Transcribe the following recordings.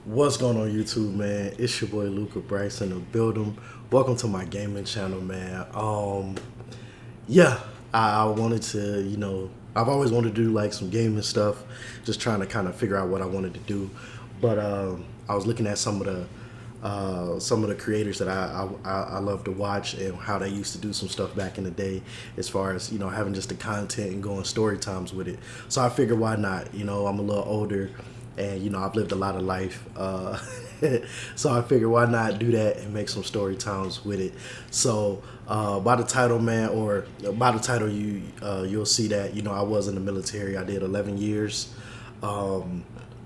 What's going on YouTube, man? It's your boy LucaBrice in the building. Welcome to my gaming channel, man. Yeah, I wanted to, I've always wanted to do like some gaming stuff, just trying to kind of figure out what I wanted to do. But I was looking at some of the creators that I love to watch and how they used to do some stuff back in the day, as far as having just the content and going story times with it. So I figured, why not? I'm a little older, and I've lived a lot of life, so I figured, why not do that and make some story times with it. So by the title, man, or by the title, you'll see that I was in the military. I did 11 years. So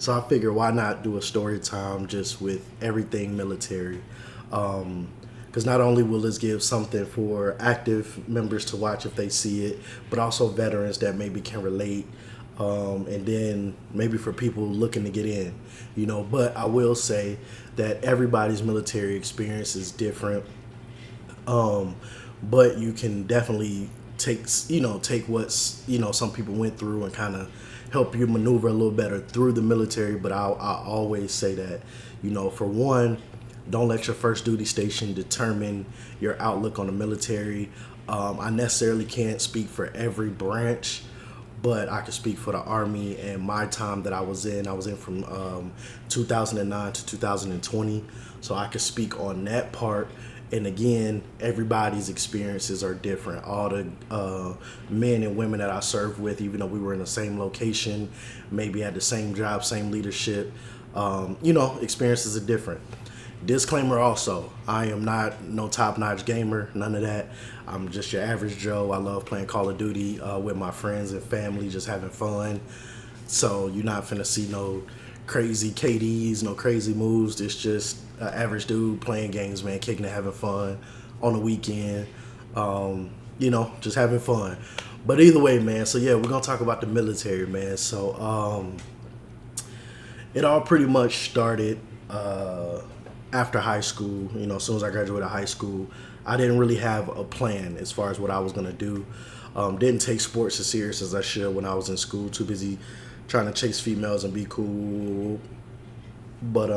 I figured, why not do a story time just with everything military? Because not only will this give something for active members to watch if they see it, but also veterans that maybe can relate, and then maybe for people looking to get in. But I will say that everybody's military experience is different. But you can definitely take what's some people went through and kind of help you maneuver a little better through the military. But I always say that, for one, don't let your first duty station determine your outlook on the military. I necessarily can't speak for every branch, but I can speak for the Army and my time that I was in. I was in from 2009 to 2020, so I could speak on that part. And again, everybody's experiences are different. All the men and women that I served with, even though we were in the same location, maybe had the same job, same leadership, experiences are different. Disclaimer also, I am not no top-notch gamer, none of that. I'm just your average Joe. I love playing Call of Duty with my friends and family, just having fun. So you're not finna see no crazy KDs, no crazy moves. It's just an average dude playing games, man, kicking and having fun on the weekend. Just having fun. But either way, man, so yeah, we're gonna talk about the military, man. So it all pretty much started after high school. As soon as I graduated high school, I didn't really have a plan as far as what I was gonna do. Didn't take sports as serious as I should when I was in school. Too busy trying to chase females and be cool. But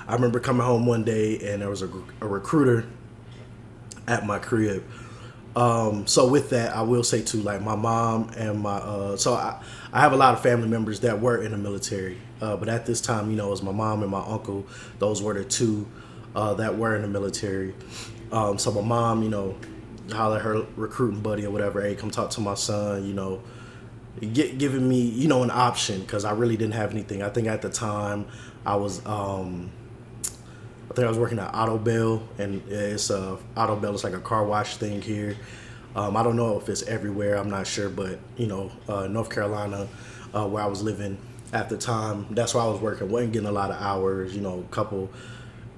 I remember coming home one day and there was a recruiter at my crib. So with that, I will say too, like my mom and my so I have a lot of family members that were in the military, but at this time, it was my mom and my uncle. Those were the two that were in the military. So my mom, holler at her recruiting buddy or whatever, hey, come talk to my son, giving me, an option, because I really didn't have anything. I think at the time I was working at Auto Bell, and it's Auto Bell is like a car wash thing here. I don't know if it's everywhere, I'm not sure, but North Carolina, where I was living at the time, that's where I was working. Wasn't getting a lot of hours, couple,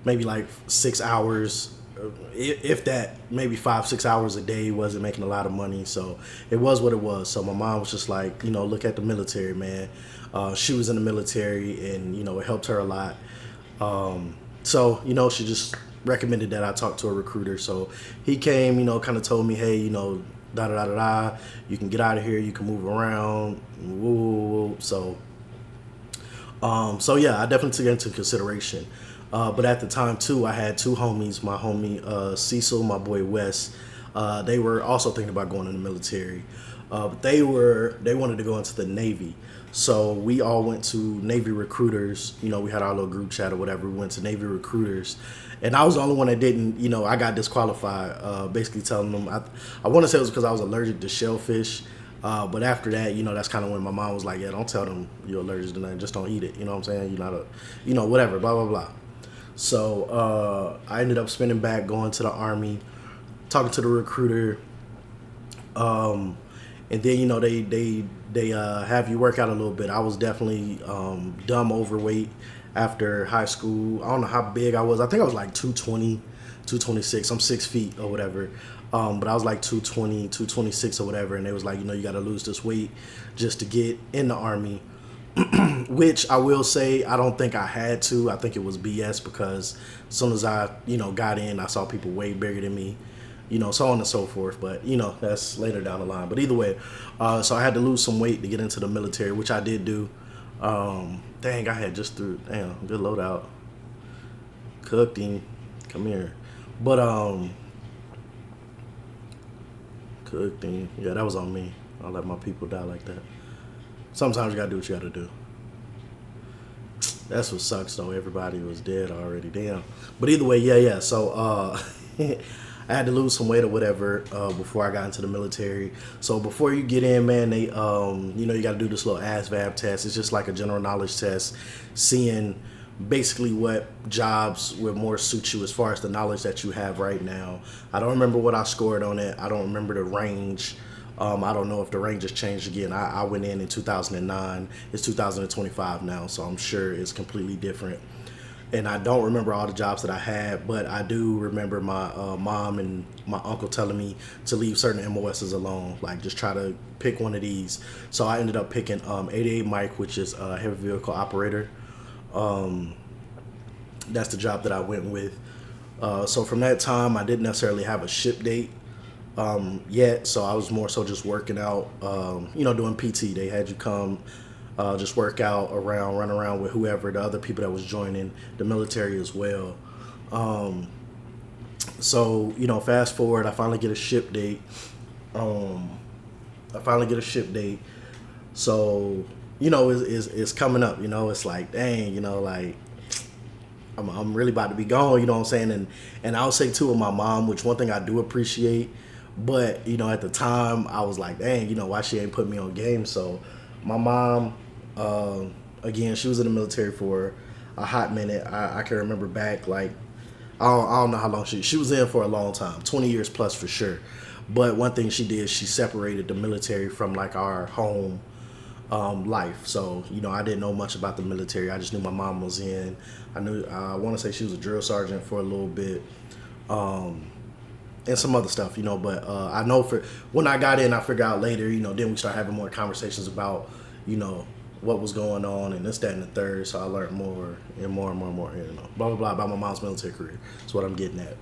maybe like 6 hours, if that, maybe 5-6 hours a day. Wasn't making a lot of money, so it was what it was. So my mom was just like, look at the military, man. She was in the military, and it helped her a lot. So she just recommended that I talk to a recruiter. So he came, kind of told me, hey, da da da da da, you can get out of here, you can move around, woo, woo, woo. So yeah, I definitely took it into consideration. But at the time too, I had two homies, my homie Cecil, my boy Wes. They were also thinking about going in the military. But they wanted to go into the Navy. So we all went to Navy recruiters. We had our little group chat or whatever. We went to Navy recruiters. And I was the only one that didn't, I got disqualified, basically telling them, I want to say it was because I was allergic to shellfish. But after that, that's kind of when my mom was like, yeah, don't tell them you're allergic to nothing. Just don't eat it. You know what I'm saying? You're not whatever, blah, blah, blah. So I ended up spending back, going to the Army, talking to the recruiter. And then, they have you work out a little bit. I was definitely dumb overweight after high school. I don't know how big I was. I think I was like 220, 226. I'm 6 feet or whatever. But I was like 220, 226 or whatever. And they was like, you got to lose this weight just to get in the Army. Which I will say, I don't think I had to. I think it was BS, because as soon as I, got in, I saw people way bigger than me, so on and so forth. But, that's later down the line. But either way, so I had to lose some weight to get into the military, which I did do. Dang, I had just threw, damn, good loadout. Cooked him. Come here. But, cooked him. Yeah, that was on me. I'll let my people die like that. Sometimes you gotta do what you gotta do. That's what sucks though. Everybody was dead already. Damn. But either way, yeah. So I had to lose some weight or whatever before I got into the military. So before you get in, man, they you got to do this little ASVAB test. It's just like a general knowledge test, seeing basically what jobs would more suit you as far as the knowledge that you have right now. I don't remember what I scored on it. I don't remember the range. I don't know if the range has changed again. I went in 2009. It's 2025 now, so I'm sure it's completely different. And I don't remember all the jobs that I had, but I do remember my mom and my uncle telling me to leave certain MOSs alone, like just try to pick one of these. So I ended up picking 88 Mike, which is a heavy vehicle operator. That's the job that I went with. So from that time, I didn't necessarily have a ship date yet, so I was more so just working out, doing PT. They had you come just work out around, run around with whoever, the other people that was joining the military as well. So, fast forward, I finally get a ship date. So, it's coming up, it's like, dang, like, I'm really about to be gone, you know what I'm saying? And I'll say too with my mom, which one thing I do appreciate, but, at the time I was like, dang, why she ain't put me on game? So my mom, again, she was in the military for a hot minute. I can remember back, like, I don't know how long she was in for a long time, 20 years plus for sure. But one thing she did, she separated the military from like our home life. So, I didn't know much about the military. I just knew my mom was in. I want to say she was a drill sergeant for a little bit. And some other stuff, but I know for when I got in, I figured out later, then we started having more conversations about, what was going on and this, that, and the third. So I learned more and more and more and more, blah, blah, blah, about my mom's military career. That's what I'm getting at.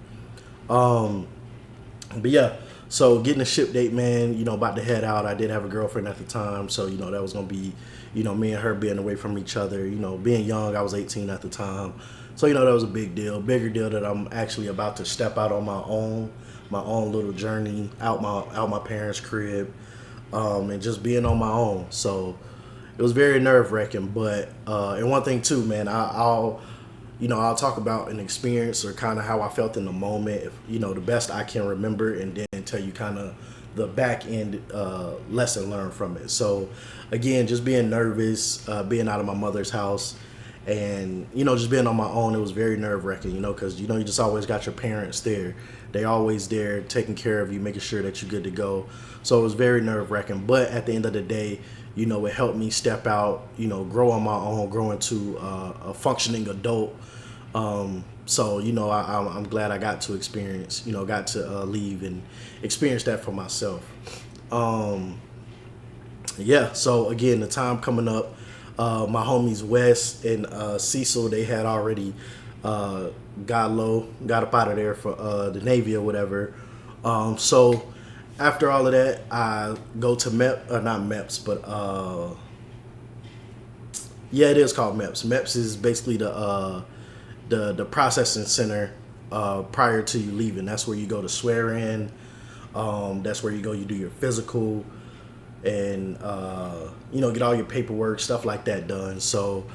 But yeah, so getting a ship date, man, about to head out. I did have a girlfriend at the time. So, that was going to be, me and her being away from each other, being young. I was 18 at the time. So, that was a big deal, bigger deal that I'm actually about to step out on my own little journey out my parents' crib, and just being on my own. So it was very nerve-wracking, but and one thing too, man, I'll talk about an experience or kind of how I felt in the moment, if, the best I can remember, and then tell you kind of the back end lesson learned from it. So again, just being nervous, being out of my mother's house, and just being on my own, it was very nerve-wracking, because you just always got your parents there. They always there taking care of you, making sure that you're good to go. So it was very nerve-wracking, but at the end of the day, it helped me step out, grow on my own, grow into a functioning adult. So I'm glad I got to experience, got to leave and experience that for myself. Yeah, so again, the time coming up, my homies Wes and Cecil, they had already got up out of there for the Navy or whatever. So after all of that, I go to not MEPS, but yeah, it is called MEPS. MEPS is basically the processing center prior to you leaving. That's where you go to swear in. That's where you go. You do your physical, and get all your paperwork, stuff like that done. So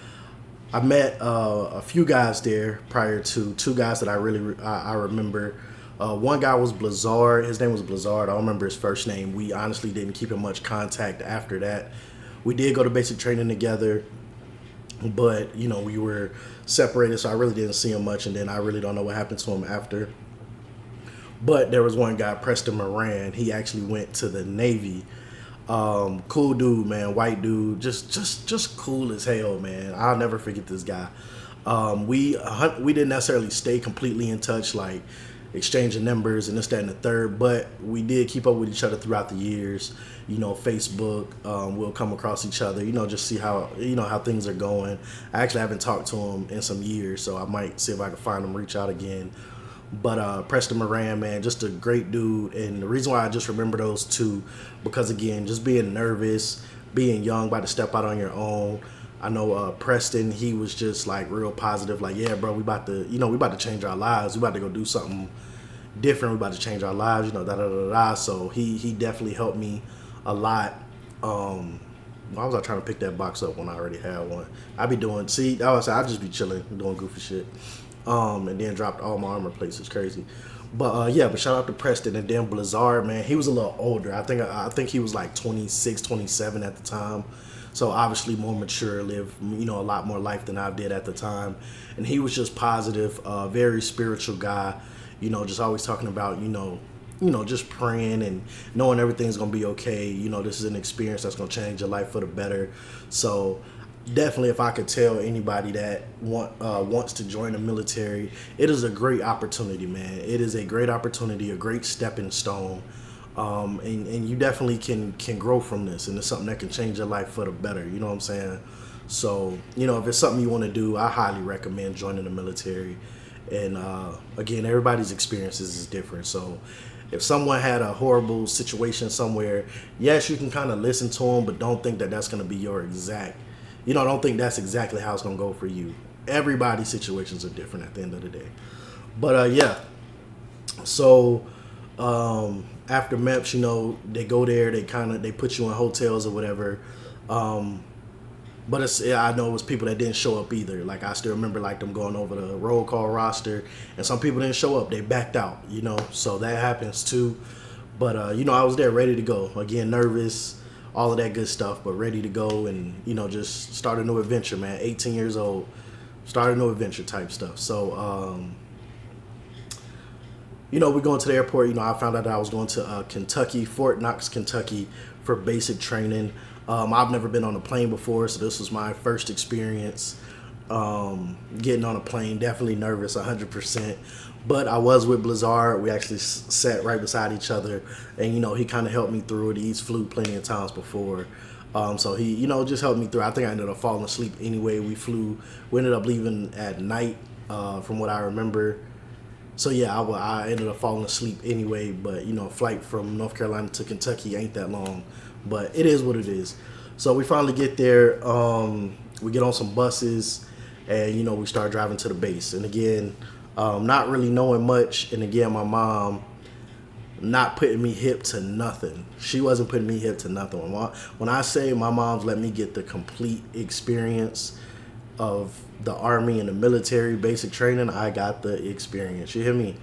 I met a few guys there prior to, two guys that I remember. One guy was Blizzard. His name was Blizzard. I don't remember his first name. We honestly didn't keep in much contact after that. We did go to basic training together, but we were separated, so I really didn't see him much, and then I really don't know what happened to him after. But there was one guy, Preston Moran. He actually went to the Navy. Cool dude, man, white dude, just cool as hell, man. I'll never forget this guy. We didn't necessarily stay completely in touch, like exchanging numbers and this, that, and the third, but we did keep up with each other throughout the years. Facebook, we'll come across each other, just see how things are going. I actually haven't talked to him in some years, so I might see if I can find him, reach out again. But Preston Moran, man, just a great dude. And the reason why I just remember those two, because again, just being nervous, being young, about to step out on your own, I know Preston, he was just like real positive, like, yeah, bro, we about to, we about to change our lives. We about to go do something different. We about to change our lives, da da da da. So he definitely helped me a lot. Why was I trying to pick that box up when I already had one? I be doing, see, I just be chilling, doing goofy shit. And then dropped all my armor plates. It's crazy. But yeah, but shout out to Preston. And then Blizzard, man, he was a little older. I think he was like 26, 27 at the time. So obviously more mature, lived, a lot more life than I did at the time. And he was just positive, very spiritual guy, just always talking about, just praying and knowing everything's gonna be okay. This is an experience that's gonna change your life for the better. So definitely, if I could tell anybody that wants to join the military, it is a great opportunity, man. It is a great opportunity, a great stepping stone, and you definitely can grow from this, and it's something that can change your life for the better. You know what I'm saying? So if it's something you want to do, I highly recommend joining the military. And again, everybody's experiences is different. So if someone had a horrible situation somewhere, yes, you can kind of listen to them, but don't think that that's going to be your exact. Don't think that's exactly how it's going to go for you. Everybody's situations are different at the end of the day. But yeah, so after MEPS, they go there, they put you in hotels or whatever. But I know it was people that didn't show up either. Like, I still remember like them going over the roll call roster, and some people didn't show up. They backed out, so that happens too. But I was there ready to go. Again, nervous, all of that good stuff, but ready to go and just start a new adventure, man. 18 years old, start a new adventure type stuff. So we going to the airport. I found out that I was going to Kentucky, Fort Knox, Kentucky, for basic training. I've never been on a plane before, so this was my first experience getting on a plane. Definitely nervous, 100%. But I was with Blizzard. We actually sat right beside each other, and he kind of helped me through it. He's flew plenty of times before, so he just helped me through. I think I ended up falling asleep anyway. We ended up leaving at night, from what I remember. So yeah, I ended up falling asleep anyway. But a flight from North Carolina to Kentucky ain't that long. But it is what it is. So we finally get there. We get on some buses, and we start driving to the base. And again, not really knowing much. And again, my mom not putting me hip to nothing. She wasn't putting me hip to nothing. When I say my mom's let me get the complete experience of the Army and the military basic training, I got the experience. You hear me?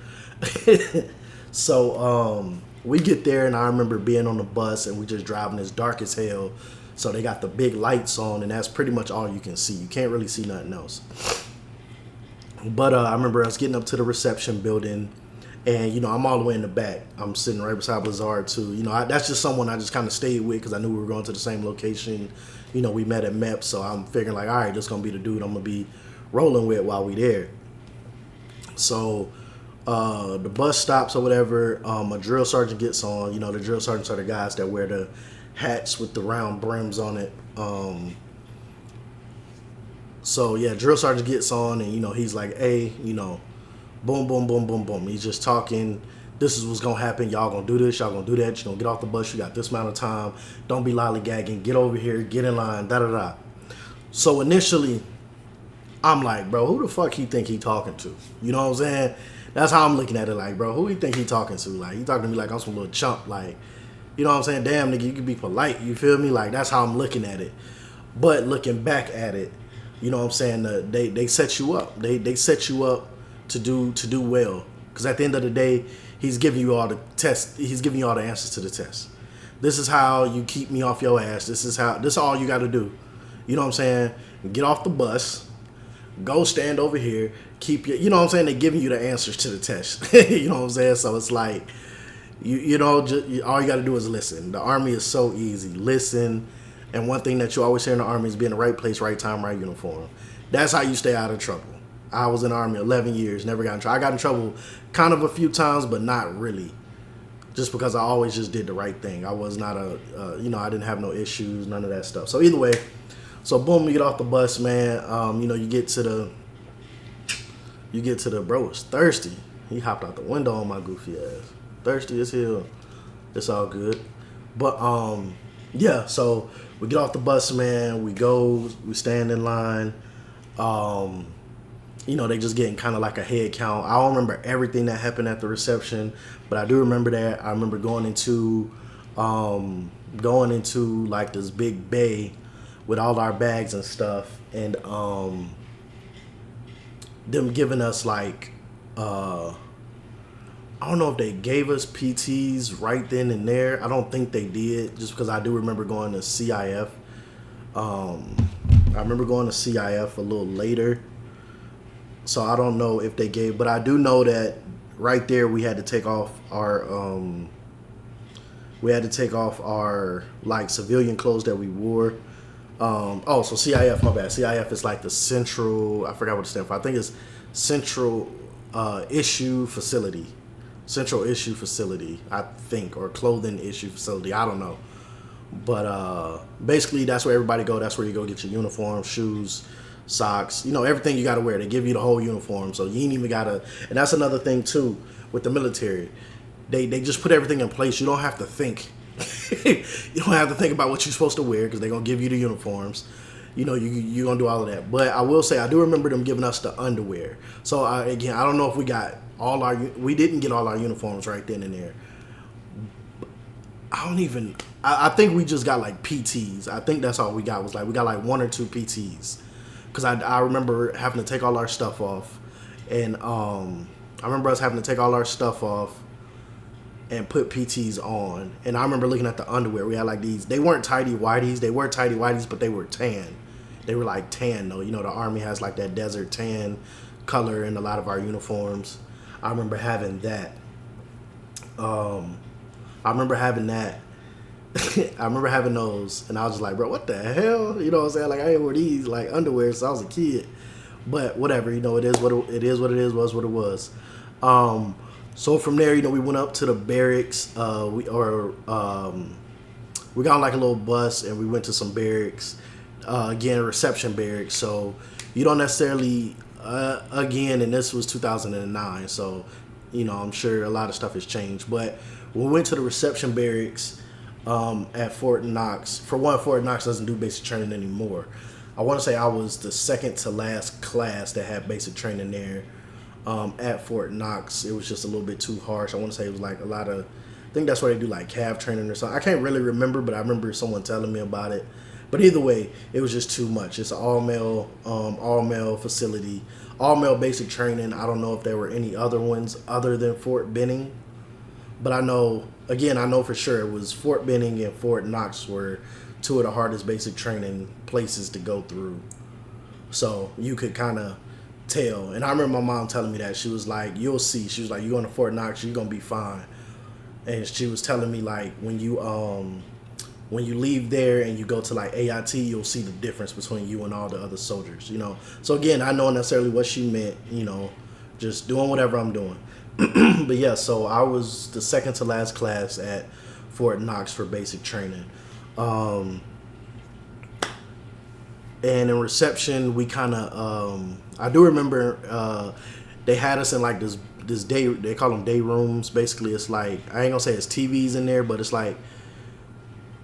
So we get there, and I remember being on the bus, and we just driving. It's dark as hell, so they got the big lights on, and that's pretty much all you can see. You can't really see nothing else. But I remember us getting up to the reception building, and I'm all the way in the back. I'm sitting right beside Blizzard too. That's just someone I just kind of stayed with because I knew we were going to the same location. We met at MEPS, so I'm figuring like, all right, this is gonna be the dude I'm gonna be rolling with while we there. So the bus stops or whatever. A drill sergeant gets on. The drill sergeants are the guys that wear the hats with the round brims on it. So yeah, drill sergeant gets on, and he's like, hey, boom, boom, boom, boom, boom. He's just talking. This is what's gonna happen. Y'all gonna do this. Y'all gonna do that. You're gonna get off the bus. You got this amount of time. Don't be lollygagging. Get over here. Get in line. Da da da. So initially, I'm like, bro, who the fuck he think he talking to? You know what I'm saying? That's how I'm looking at it. Like, bro, who he think he talking to? Like, he talking to me like I'm some little chump. Like, you know what I'm saying? Damn, nigga, you can be polite. You feel me? Like, that's how I'm looking at it. But looking back at it, you know what I'm saying? They set you up. They set you up to do well. Because at the end of the day, he's giving you all the tests. He's giving you all the answers to the test. This is how you keep me off your ass. This is all you got to do. You know what I'm saying? Get off the bus. Go stand over here. You know what I'm saying? They're giving you the answers to the test. You know what I'm saying? So it's like, all you got to do is listen. The Army is so easy. Listen. And one thing that you always hear in the Army is be in the right place, right time, right uniform. That's how you stay out of trouble. I was in the Army 11 years, never got in trouble. I got in trouble kind of a few times, but not really. Just because I always just did the right thing. I was not I didn't have no issues, none of that stuff. So either way, boom, you get off the bus, man. You get to the bro was thirsty. He hopped out the window on my goofy ass. Thirsty as hell. It's all good. But yeah, so we get off the bus, man. We go, we stand in line. Um, they just getting kind of like a head count. I don't remember everything that happened at the reception, but I do remember that. I remember going into like this big bay with all our bags and stuff, and them giving us like I don't know if they gave us PTs right then and there. I don't think they did, just because I do remember going to CIF. I remember going to CIF a little later, so I don't know if they gave, but I do know that right there we had to take off our like civilian clothes that we wore. So CIF, my bad. CIF is like the central. I forgot what it stands for. I think it's Central Issue Facility. Central Issue Facility, I think, or Clothing Issue Facility. I don't know. But basically, that's where everybody go. That's where you go get your uniform, shoes, socks, everything you got to wear. They give you the whole uniform, so you ain't even got to. And that's another thing too with the military. They just put everything in place. You don't have to think. You don't have to think about what you're supposed to wear, because they're gonna give you the uniforms. You're gonna do all of that. But I will say, I do remember them giving us the underwear. So again, I don't know if we didn't get all our uniforms right then and there. I think we just got like PTs. I think that's all we got, was like, we got like 1 or 2 PTs. Because I remember having to take all our stuff off. And I remember us having to take all our stuff off and put PTs on. And I remember looking at the underwear. We had like these. They weren't tighty whities. They were tighty whities, but they were tan. They were like tan though. The Army has like that desert tan color in a lot of our uniforms. I remember having that. I remember having that. I remember having those, and I was just like, bro, what the hell? You know what I'm saying? Like, I ain't wear these like underwear since I was a kid. But whatever, it is what it is. Was what it was. So from there, we went up to the barracks. We got on like a little bus, and we went to some barracks. Again, reception barracks. So you don't necessarily, again, and this was 2009. So, I'm sure a lot of stuff has changed. But when we went to the reception barracks at Fort Knox, for one, Fort Knox doesn't do basic training anymore. I want to say I was the second to last class that had basic training there. At Fort Knox, it was just a little bit too harsh. I want to say it was like a lot of, I think that's where they do like calf training or something. I can't really remember, but I remember someone telling me about it. But either way, it was just too much. It's an all male facility, all male basic training. I don't know if there were any other ones other than Fort Benning, but I know for sure it was Fort Benning and Fort Knox were 2 of the hardest basic training places to go through. So you could kind of tell. And I remember my mom telling me that. She was like, you'll see. She was like, you're going to Fort Knox, you're going to be fine. And she was telling me, like, when you leave there and you go to like AIT, you'll see the difference between you and all the other soldiers, So again, I know necessarily what she meant, just doing whatever I'm doing. But yeah, so I was the second to last class at Fort Knox for basic training. And in reception, we kind of, I do remember they had us in like this day, they call them day rooms. Basically, it's like, I ain't gonna say it's TVs in there, but it's like,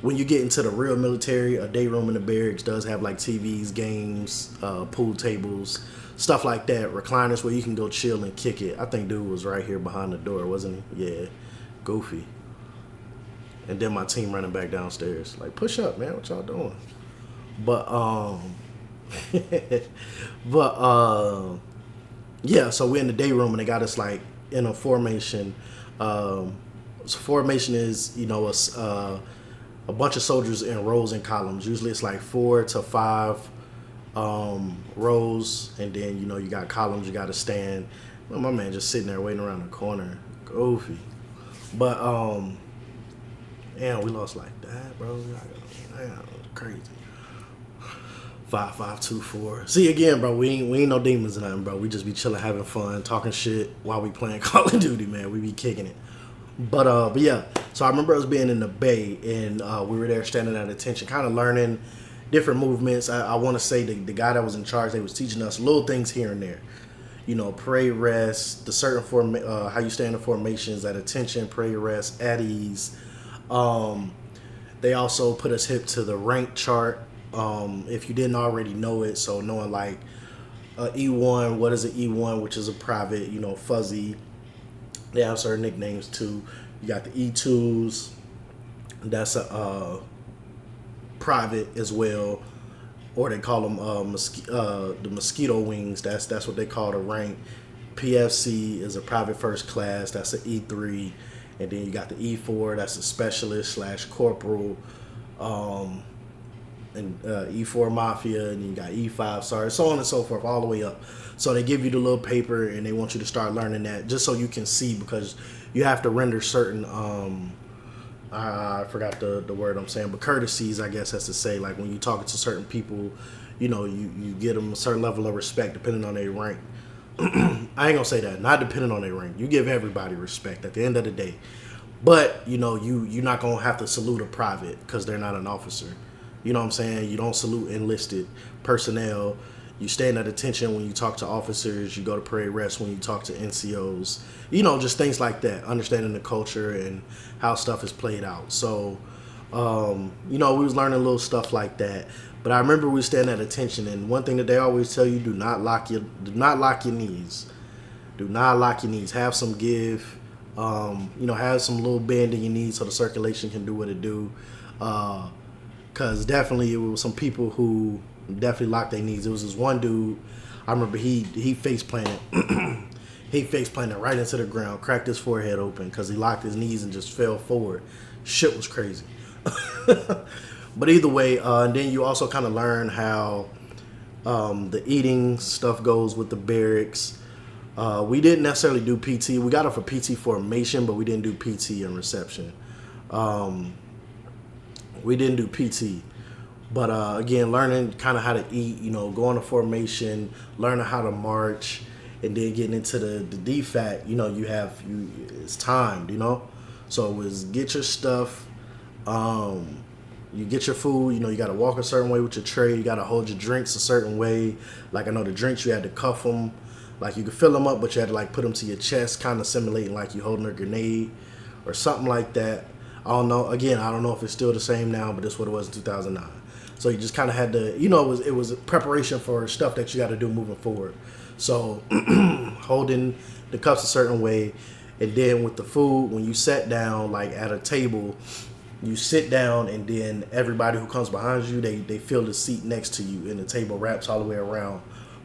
when you get into the real military, a day room in the barracks does have like TVs, games, pool tables, stuff like that, recliners where you can go chill and kick it. I think dude was right here behind the door, wasn't he? Yeah, goofy. And then my team running back downstairs, like, push up, man, what y'all doing? But yeah, so we're in the day room and they got us like in a formation. So formation is, a bunch of soldiers in rows and columns. Usually it's like 4 to 5 rows, and then you got columns. You got to stand. Well, my man just sitting there waiting around the corner, goofy. But damn, we lost like that, bro. Damn, crazy. 5-5-2-4. See, again, bro, we ain't no demons or nothing, bro. We just be chilling, having fun, talking shit while we playing Call of Duty, man. We be kicking it. But yeah, so I remember us being in the bay, and we were there standing at attention, kind of learning different movements. I want to say the guy that was in charge, they was teaching us little things here and there. Pray, rest, the certain how you stand in formations, at attention, pray, rest, at ease. They also put us hip to the rank chart. If you didn't already know it, so knowing like E1, what is an E1, which is a private, fuzzy. They have certain nicknames too. You got the E2s, that's a private as well, or they call them the mosquito wings. That's what they call the rank. PFC is a private first class. That's an E3, and then you got the E4. That's a specialist / corporal, and E4 mafia, and you got E5, sorry, so on and so forth, all the way up. So they give you the little paper, and they want you to start learning that just so you can see, because you have to render certain I forgot the word I'm saying, but courtesies, I guess that's to say, like when you talking to certain people, you get them a certain level of respect depending on their rank. I ain't gonna say that, not depending on their rank. You give everybody respect at the end of the day, but you're not gonna have to salute a private because they're not an officer. You know what I'm saying? You don't salute enlisted personnel. You stand at attention when you talk to officers. You go to parade rest when you talk to NCOs. Just things like that. Understanding the culture and how stuff is played out. So, we was learning little stuff like that. But I remember we stand at attention, and one thing that they always tell you: do not lock your knees. Do not lock your knees. Have some give. Have some little bend in your knees so the circulation can do what it do. Because definitely it was some people who definitely locked their knees. It was this one dude, I remember he face planted. He face planted right into the ground, cracked his forehead open because he locked his knees and just fell forward. Shit was crazy. But either way, and then you also kind of learn how the eating stuff goes with the barracks. We didn't necessarily do PT. We got it for PT formation, but we didn't do PT and reception. We didn't do PT, but again, learning kind of how to eat, going to formation, learning how to march, and then getting into the DFAT, it's timed, so it was get your stuff, you get your food, you got to walk a certain way with your tray, you got to hold your drinks a certain way. Like I know the drinks, you had to cuff them, like you could fill them up, but you had to like put them to your chest, kind of simulating like you holding a grenade or something like that. I don't know. Again, I don't know if it's still the same now, but that's what it was in 2009. So you just kind of had to, it was a preparation for stuff that you got to do moving forward. So holding the cups a certain way, and then with the food, when you sat down, like at a table, you sit down, and then everybody who comes behind you, they fill the seat next to you, and the table wraps all the way around.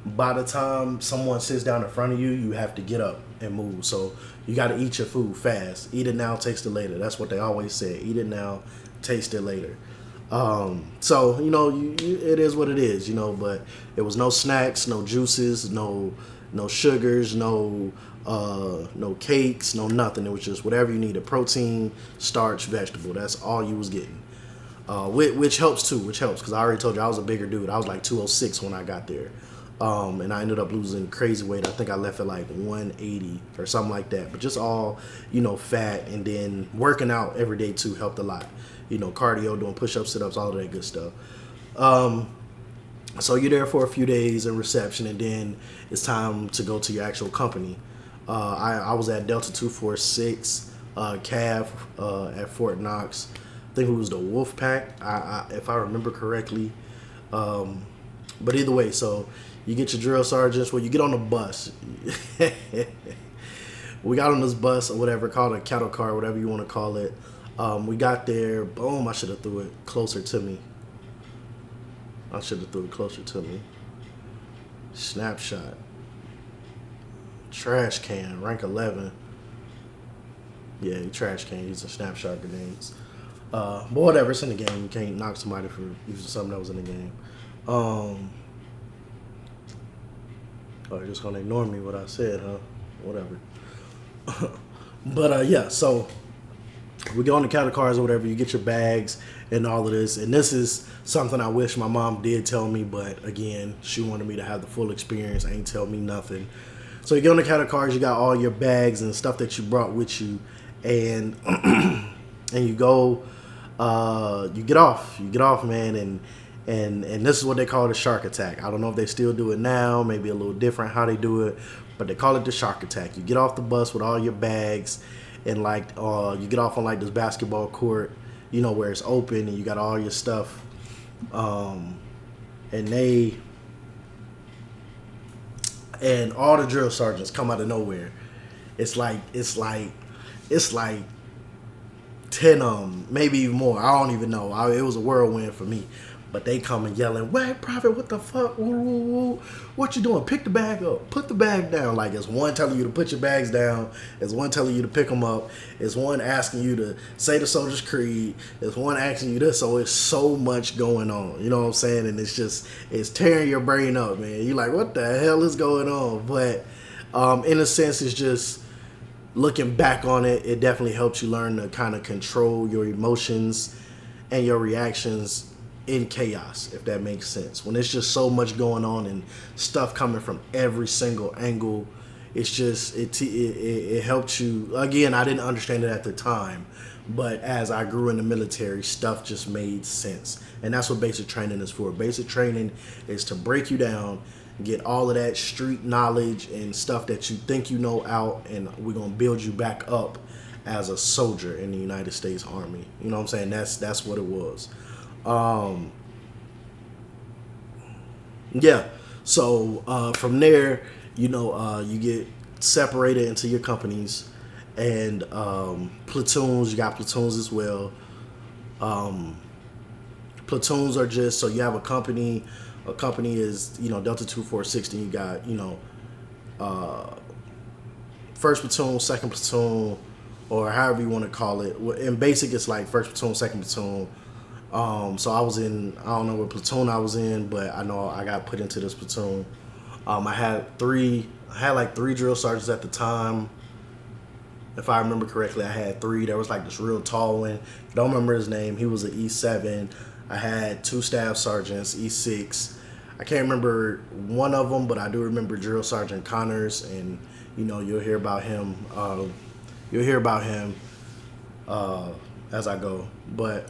By the time someone sits down in front of you, you have to get up and move. So you got to eat your food fast. Eat it now, taste it later. That's what they always say. Eat it now, taste it later. So it is what it is. But there was no snacks, no juices, no sugars, no cakes, no nothing. It was just whatever you needed: protein, starch, vegetable. That's all you was getting. Which helps too. Which helps because I already told you I was a bigger dude. I was like 206 when I got there. And I ended up losing crazy weight. I think I left at like 180 or something like that. But just all, fat, and then working out every day too helped a lot. Cardio, doing push-ups, sit-ups, all of that good stuff. So you're there for a few days in reception, and then it's time to go to your actual company. I was at Delta 246 Cav at Fort Knox. I think it was the Wolf Pack, if I remember correctly. But either way, so you get your drill sergeants. Well, you get on the bus. We got on this bus or whatever, called a cattle car, whatever you want to call it. We got there. Boom! I should have threw it closer to me. Snapshot. Trash can. Rank 11. Yeah, trash can using snapshot grenades. But whatever, it's in the game. You can't knock somebody for using something that was in the game. Oh, you're just gonna ignore me what I said, huh? Whatever. But yeah, so we go on the cattle cars or whatever. You get your bags and all of this, and this is something I wish my mom did tell me, but again, she wanted me to have the full experience. Ain't tell me nothing. So you get on the cattle cars. You got all your bags and stuff that you brought with you, and and you go. You get off, man, and this is what they call the shark attack. I don't know if they still do it now, maybe a little different how they do it, but they call it the shark attack. You get off the bus with all your bags, and like you get off on like this basketball court, you know, where it's open and you got all your stuff. And all the drill sergeants come out of nowhere. It's like 10 maybe even more. I don't even know. It was a whirlwind for me. But they come and yelling, "Wait, Prophet, what the fuck? Woo, woo, woo. What you doing? Pick the bag up. Put the bag down." Like, it's one telling you to put your bags down. It's one telling you to pick them up. It's one asking you to say the Soldier's Creed. It's one asking you this. So it's so much going on. You know what I'm saying? And it's tearing your brain up, man. You're like, what the hell is going on? But in a sense, it's just looking back on it, it definitely helps you learn to kind of control your emotions and your reactions in chaos, if that makes sense. When it's just so much going on and stuff coming from every single angle, it's just it helps you. Again, I didn't understand it at the time, but as I grew in the military, stuff just made sense. And that's what basic training is for. Basic training is to break you down, get all of that street knowledge and stuff that you think you know out, and we're gonna build you back up as a soldier in the United States Army. You know what I'm saying? That's what it was. Yeah. So from there, you know, you get separated into your companies and platoons. You got platoons as well. Platoons are just, so you have a company. A company is, you know, Delta 2460. You got, you know, first platoon, second platoon, or however you want to call it. In basic, it's like first platoon, second platoon. So I was in, I don't know what platoon I was in, but I know I got put into this platoon. I had like three drill sergeants at the time. If I remember correctly, I had three. There was like this real tall one. Don't remember his name. He was an E7. I had two staff sergeants, E6. I can't remember one of them, but I do remember Drill Sergeant Connors, and you know, you'll hear about him. As I go, but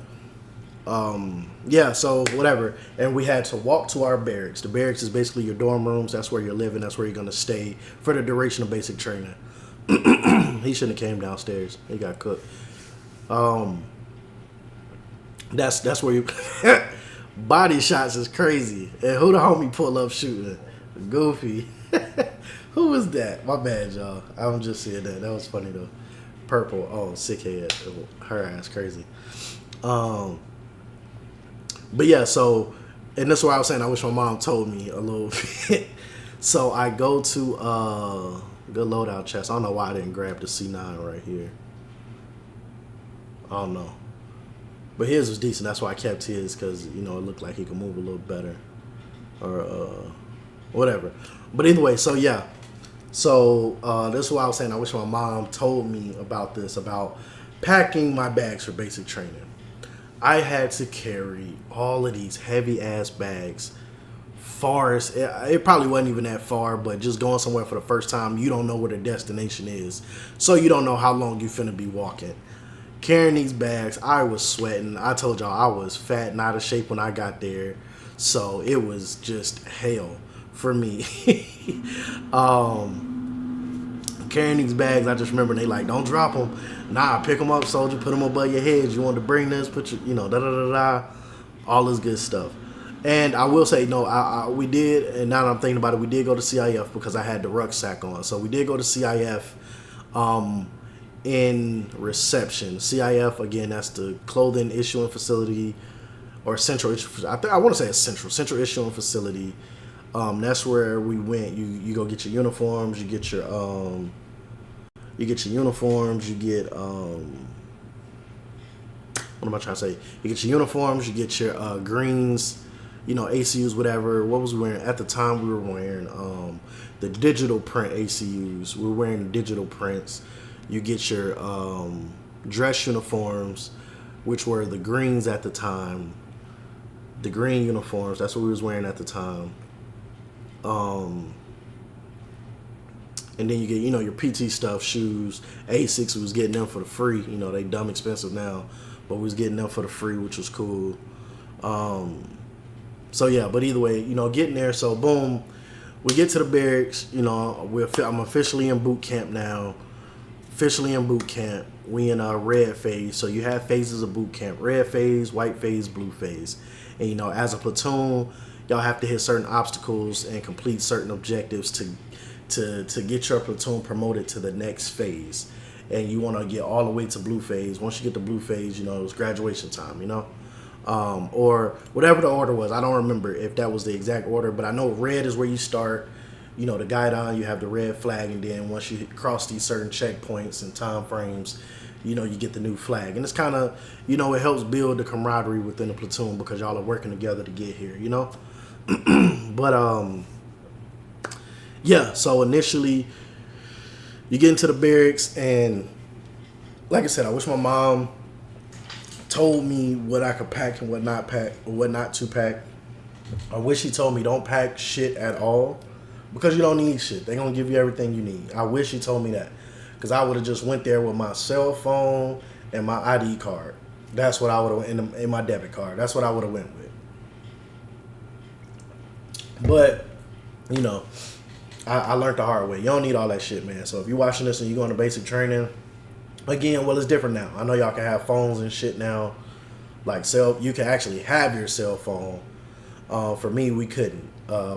yeah. So whatever, and we had to walk to our barracks. The barracks is basically your dorm rooms. That's where you're living. That's where you're gonna stay for the duration of basic training. He shouldn't have came downstairs. He got cooked. That's where you body shots is crazy. And who the homie pull up shooting? Goofy. Who was that? My bad, y'all. I'm just saying that. That was funny though. Purple. Oh, sick head. Her ass crazy. But yeah, so, and that's why I was saying I wish my mom told me a little bit. So I go to good loadout chest. I don't know why I didn't grab the C9 right here. I don't know. But his was decent. That's why I kept his, because, you know, it looked like he could move a little better. Or whatever. But anyway, so yeah. So this is why I was saying I wish my mom told me about this, about packing my bags for basic training. I had to carry all of these heavy ass bags far as, it probably wasn't even that far, but just going somewhere for the first time, you don't know where the destination is. So you don't know how long you finna be walking. Carrying these bags, I was sweating. I told y'all I was fat and out of shape when I got there. So it was just hell for me. Carrying these bags, I just remember they like, don't drop them. Nah, pick them up, soldier, put them above your heads. You want to bring this, put your, you know, da-da-da-da, all this good stuff. And I will say, no, we did, and now that I'm thinking about it, we did go to CIF because I had the rucksack on. So we did go to CIF in reception. CIF, again, that's the clothing issuing facility, or central issue. I want to say it's central issuing facility. That's where we went. You go get your uniforms. You get your uniforms. You get what am I trying to say? You get your uniforms. You get your greens. You know, ACUs, whatever. What was we wearing at the time? We were wearing the digital print ACUs. We were wearing the digital prints. You get your dress uniforms, which were the greens at the time. The green uniforms. That's what we was wearing at the time. And then you get, you know, your PT stuff, shoes. A6 was getting them for the free. You know, they dumb expensive now, but we was getting them for the free, which was cool. So yeah, but either way, you know, getting there. So boom, we get to the barracks. You know, I'm officially in boot camp now. Officially in boot camp. we in a red phase. So you have phases of boot camp: red phase, white phase, blue phase. And you know, as a platoon, y'all have to hit certain obstacles and complete certain objectives to get your platoon promoted to the next phase. And you want to get all the way to blue phase. Once you get to blue phase, you know, it's graduation time, you know. Or whatever the order was. I don't remember if that was the exact order, but I know red is where you start. You know, the guidon, you have the red flag, and then once you cross these certain checkpoints and time frames, you know, you get the new flag. And it's kind of, you know, it helps build the camaraderie within the platoon because y'all are working together to get here, you know. But yeah, so initially you get into the barracks, and like I said, I wish my mom told me what I could pack and what not pack, or what not to pack. I wish he told me don't pack shit at all, because you don't need shit. They're gonna give you everything you need. I wish he told me that, because I would have just went there with my cell phone and my ID card. That's what I would have, in my debit card. That's what I would have went with. But you know, I learned the hard way. You don't need all that shit, man. So if you're watching this and you're going to basic training, again, well, it's different now. I know y'all can have phones and shit now. Like, you can actually have your cell phone. For me, we couldn't.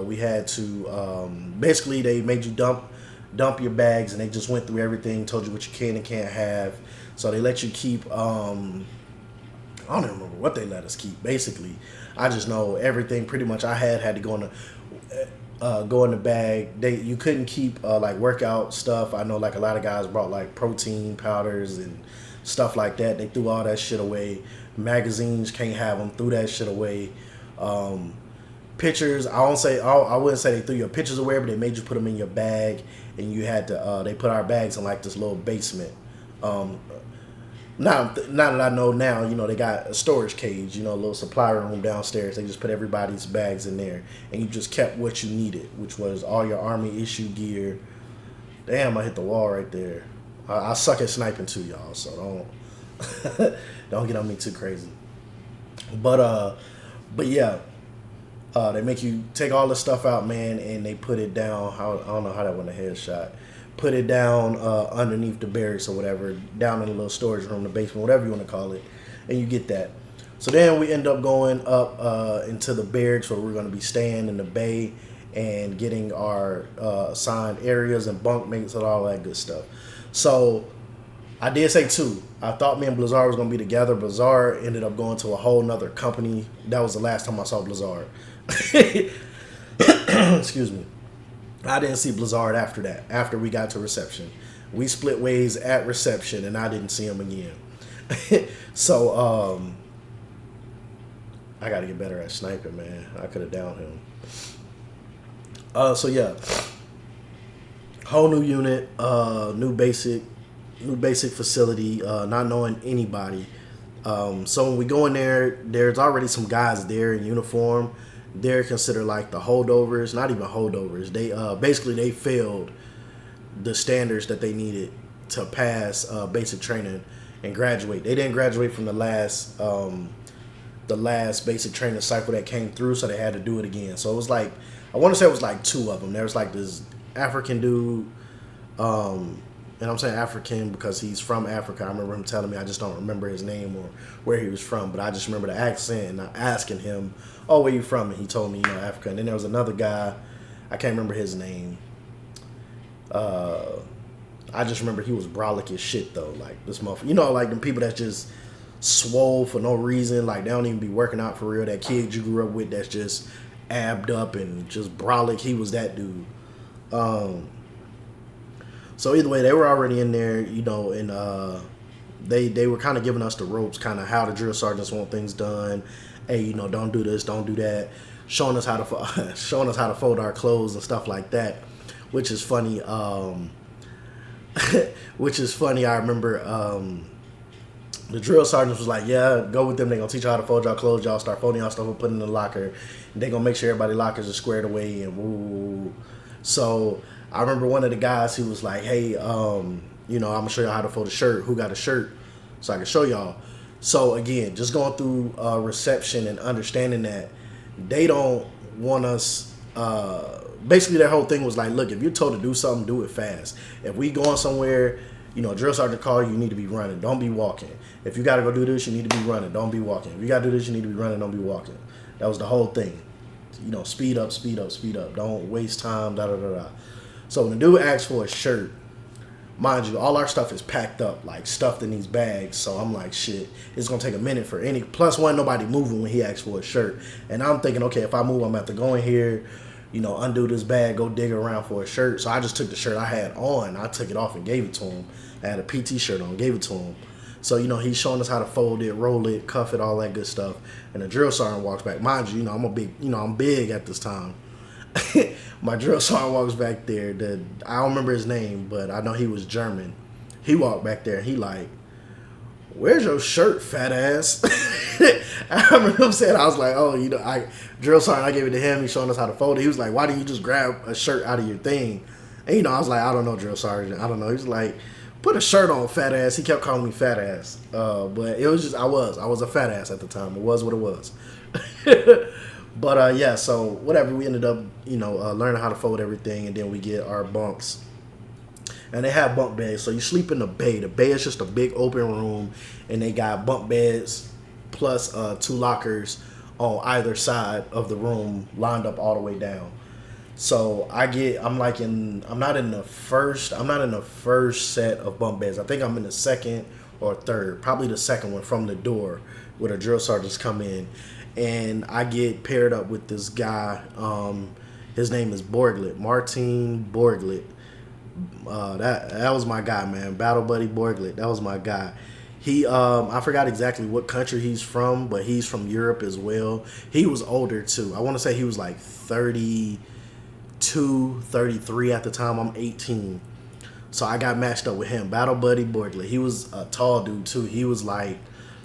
We had to, basically, they made you dump your bags, and they just went through everything, told you what you can and can't have. So they let you keep, I don't even remember what they let us keep, basically. I just know everything pretty much I had to go in the bag. You couldn't keep like workout stuff. I know like a lot of guys brought like protein powders and stuff like that. They threw all that shit away. Magazines, can't have them, threw that shit away. Pictures, I wouldn't say they threw your pictures away, but they made you put them in your bag, and you had to they put our bags in like this little basement. Now that I know now, you know, they got a storage cage, you know, a little supply room downstairs. They just put everybody's bags in there, and you just kept what you needed, which was all your Army issue gear. Damn, I hit the wall right there. I suck at sniping too, y'all, so don't get on me too crazy. But yeah, they make you take all the stuff out, man, and they put it down. I don't know how that went a headshot. Put it down underneath the barracks or whatever, down in a little storage room, the basement, whatever you want to call it, and you get that. So then we end up going up into the barracks where we're going to be staying in the bay and getting our assigned areas and bunk mates and all that good stuff. So I did say two. I thought me and Blizzard was going to be together. Blizzard ended up going to a whole nother company. That was the last time I saw Blizzard. Excuse me. I didn't see Blizzard after that, after we got to reception. We split ways at reception, and I didn't see him again. So, I got to get better at sniping, man. I could have downed him. So, yeah. Whole new unit, new basic facility, not knowing anybody. So when we go in there, there's already some guys there in uniform. They're considered like the holdovers, not even holdovers. They basically they failed the standards that they needed to pass basic training and graduate. They didn't graduate from the last basic training cycle that came through, so they had to do it again. So it was like, I want to say it was like two of them. There was like this African dude, and I'm saying African because he's from Africa. I remember him telling me, I just don't remember his name or where he was from, but I just remember the accent and asking him, oh, where you from? And he told me, you know, Africa. And then there was another guy, I can't remember his name. I just remember he was brolic as shit though. Like this motherfucker, you know, like them people that's just swole for no reason. Like they don't even be working out for real. That kid you grew up with that's just abbed up and just brolic. He was that dude. So either way, they were already in there, you know, and they were kind of giving us the ropes, kind of how the drill sergeants want things done. Hey, you know, don't do this, don't do that. Showing us how to fold our clothes and stuff like that, which is funny. Which is funny. I remember the drill sergeant was like, "Yeah, go with them. They gonna teach you how to fold y'all clothes. Y'all start folding y'all stuff and putting it in the locker. And they gonna make sure everybody's lockers are squared away and woo." So I remember one of the guys who was like, "Hey, you know, I'm gonna show y'all how to fold a shirt. Who got a shirt? So I can show y'all." So again, just going through reception and understanding that they don't want us. Basically, their whole thing was like, look, if you're told to do something, do it fast. If we going somewhere, drill sergeant call you, you need to be running. Don't be walking. If you got to go do this, you need to be running. Don't be walking. If you got to do this, you need to be running. Don't be walking. That was the whole thing. Speed up, speed up, speed up. Don't waste time, da da da da. So when the dude asked for a shirt, mind you, all our stuff is packed up, like stuffed in these bags. So I'm like, shit, it's gonna take a minute for any. Plus, wasn't nobody moving when he asked for a shirt, and I'm thinking, okay, if I move, I'm gonna have to go in here, undo this bag, go dig around for a shirt. So I just took the shirt I had on, I took it off and gave it to him. I had a PT shirt on, gave it to him. So he's showing us how to fold it, roll it, cuff it, all that good stuff. And the drill sergeant walks back. Mind you, I'm big at this time. My drill sergeant walks back there. I don't remember his name, but I know he was German. He walked back there and he like, "Where's your shirt, fat ass?" I remember him saying, I was like, "Oh, drill sergeant, I gave it to him. He's showing us how to fold it." He was like, "Why didn't you just grab a shirt out of your thing?" And I was like, "I don't know, drill sergeant. I don't know." He's like, "Put a shirt on, fat ass." He kept calling me fat ass. But it was just, I was a fat ass at the time. It was what it was. But yeah, so whatever, we ended up, learning how to fold everything, and then we get our bunks. And they have bunk beds, so you sleep in the bay. The bay is just a big open room, and they got bunk beds plus 2 lockers on either side of the room, lined up all the way down. So I'm not in the first set of bunk beds. I think I'm in the second or third, probably the second one from the door where the drill sergeants come in. And I get paired up with this guy. His name is Borglet, Martin Borglet. That was my guy, man. Battle buddy Borglet. That was my guy. He, I forgot exactly what country he's from, but he's from Europe as well. He was older too. I want to say he was like 32, 33 at the time. I'm 18. So I got matched up with him. Battle buddy Borglet. He was a tall dude too. He was like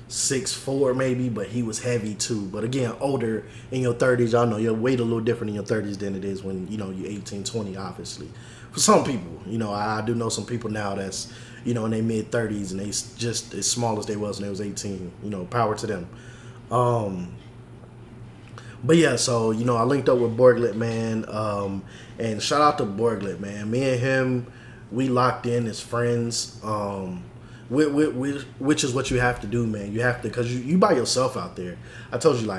6'4" maybe, but he was heavy too. But again, older, in your 30s, y'all know your weight a little different in your 30s than it is when you're 18, 20, obviously. For some people, I do know some people now that's in their mid 30s and they just as small as they was when they was 18. Power to them. But yeah, so I linked up with Borglet, man, and shout out to Borglet, man. Me and him, we locked in as friends. Which is what you have to do, man. You have to, because you by yourself out there. I told you,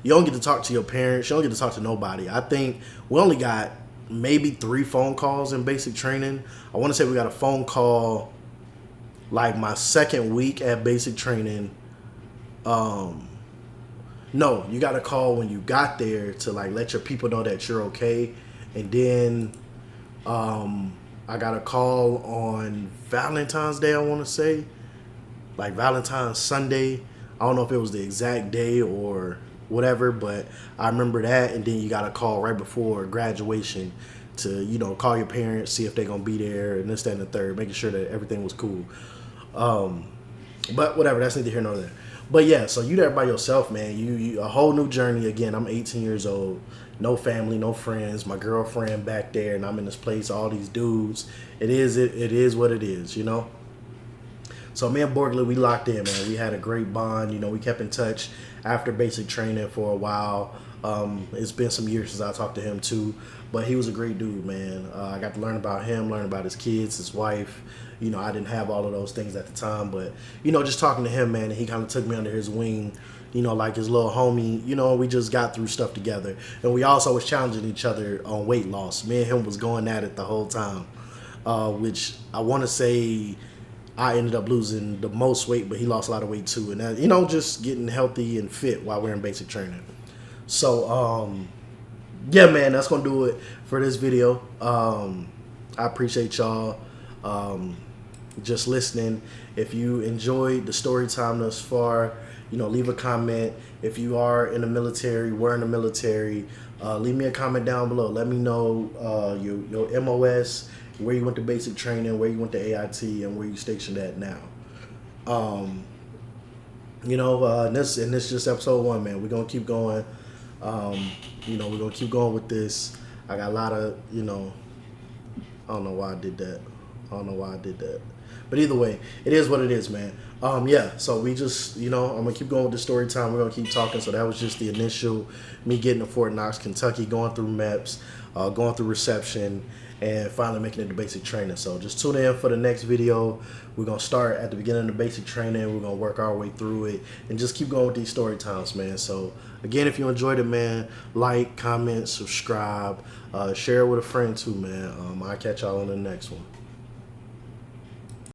you don't get to talk to your parents. You don't get to talk to nobody. I think we only got maybe 3 phone calls in basic training. I want to say we got a phone call like my second week at basic training. No, you got a call when you got there to let your people know that you're okay. And then I got a call on Valentine's Day, I want to say. Like Valentine's Sunday. I don't know if it was the exact day or whatever, but I remember that. And then you got a call right before graduation to, call your parents, see if they're going to be there, and this, that, and the third, making sure that everything was cool. But whatever, that's neither here nor there. But yeah, so you there by yourself, man. You a whole new journey. Again, I'm 18 years old. No family, no friends. My girlfriend back there, and I'm in this place. All these dudes. It is what it is, So me and Borglet, we locked in, man. We had a great bond. We kept in touch after basic training for a while. It's been some years since I talked to him too, but he was a great dude, man. I got to learn about him, learn about his kids, his wife. I didn't have all of those things at the time, but just talking to him, man, and he kind of took me under his wing. Like his little homie, we just got through stuff together. And we also was challenging each other on weight loss. Me and him was going at it the whole time, which I want to say I ended up losing the most weight, but he lost a lot of weight too. And that, just getting healthy and fit while we're in basic training. So, yeah, man, that's going to do it for this video. I appreciate y'all just listening. If you enjoyed the story time thus far, leave a comment. If you are in the military, were in the military, leave me a comment down below. Let me know your MOS, where you went to basic training, where you went to AIT, and where you stationed at now. And this is just episode 1, man. We're gonna keep going. We're gonna keep going with this. I got a lot of, I don't know why I did that. But either way, it is what it is, man. Yeah, so we just, I'm gonna keep going with the story time. We're gonna keep talking. So that was just the initial me getting to Fort Knox, Kentucky, going through MEPS, going through reception, and finally making it to basic training. So just tune in for the next video. We're gonna start at the beginning of the basic training. We're gonna work our way through it and just keep going with these story times, man. So again, if you enjoyed it, man, like, comment, subscribe, share it with a friend too, man. I'll catch y'all on the next one.